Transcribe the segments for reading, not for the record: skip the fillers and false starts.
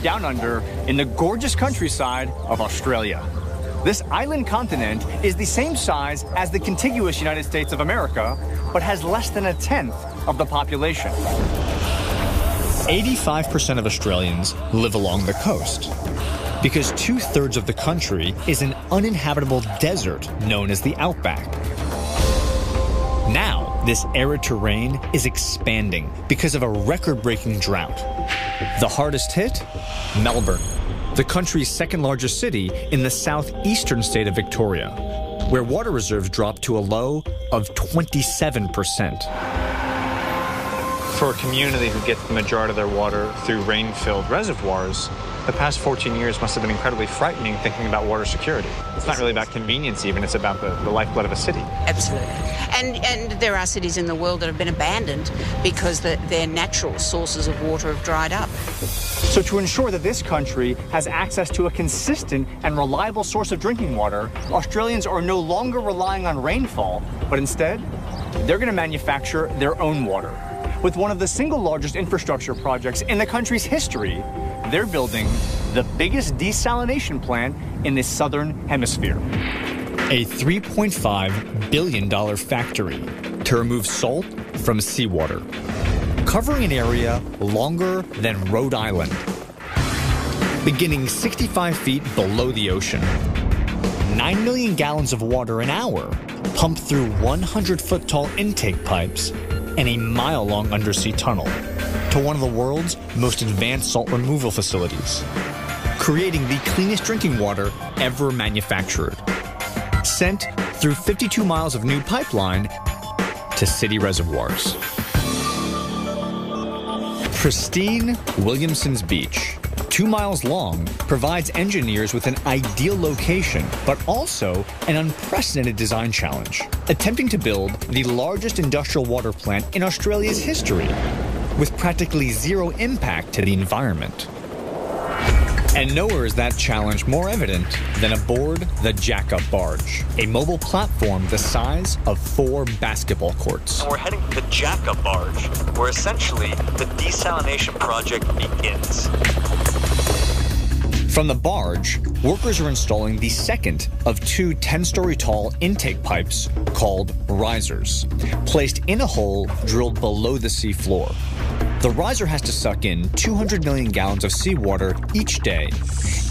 located down under in the gorgeous countryside of Australia. This island continent is the same size as the contiguous United States of America, but has less than a tenth of the population. 85% of Australians live along the coast, because 2/3 of the country is an uninhabitable desert known as the Outback. Now, this arid terrain is expanding because of a record-breaking drought. The hardest hit? Melbourne, the country's second-largest city in the southeastern state of Victoria, where water reserves dropped to a low of 27%. For a community who gets the majority of their water through rain-filled reservoirs, the past 14 years must have been incredibly frightening thinking about water security. It's not really about convenience even, it's about the lifeblood of a city. Absolutely. And there are cities in the world that have been abandoned because their natural sources of water have dried up. So to ensure that this country has access to a consistent and reliable source of drinking water, Australians are no longer relying on rainfall, but instead, they're going to manufacture their own water. With one of the single largest infrastructure projects in the country's history, they're building the biggest desalination plant in the southern hemisphere. A $3.5 billion factory to remove salt from seawater, covering an area longer than Rhode Island, beginning 65 feet below the ocean. 9 million gallons of water an hour pumped through 100-foot tall intake pipes and a mile-long undersea tunnel to one of the world's most advanced salt removal facilities, creating the cleanest drinking water ever manufactured, sent through 52 miles of new pipeline to city reservoirs. Pristine Williamson's Beach, 2 miles long, provides engineers with an ideal location, but also an unprecedented design challenge, attempting to build the largest industrial water plant in Australia's history, with practically zero impact to the environment. And nowhere is that challenge more evident than aboard the Jack-Up barge, a mobile platform the size of 4 basketball courts. We're heading to the Jack-Up barge, where essentially the desalination project begins. From the barge, workers are installing the second of 2 10-story tall intake pipes called risers, placed in a hole drilled below the sea floor. The riser has to suck in 200 million gallons of seawater each day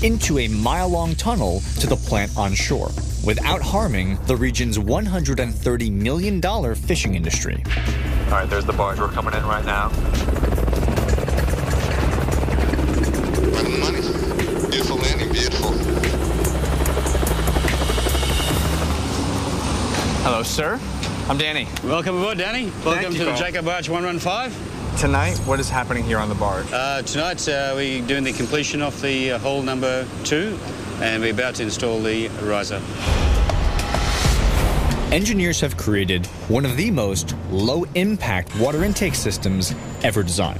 into a mile-long tunnel to the plant on shore, without harming the region's $130 million fishing industry. All right, there's the barge. We're coming in right now. Beautiful landing, beautiful. Hello, sir. I'm Danny. Welcome aboard, Danny. Welcome to the Jack-Up barge 115. Tonight, what is happening here on the barge? Tonight, we're doing the completion of the hole number 2, and we're about to install the riser. Engineers have created one of the most low-impact water intake systems ever designed.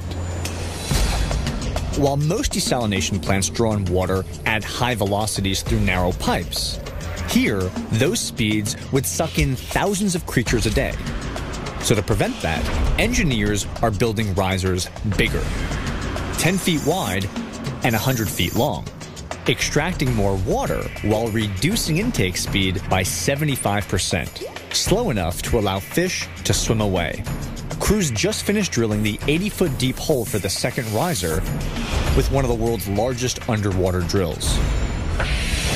While most desalination plants draw in water at high velocities through narrow pipes, here, those speeds would suck in thousands of creatures a day. So to prevent that, engineers are building risers bigger, 10 feet wide and 100 feet long, extracting more water while reducing intake speed by 75%, slow enough to allow fish to swim away. Crews just finished drilling the 80-foot deep hole for the second riser with one of the world's largest underwater drills.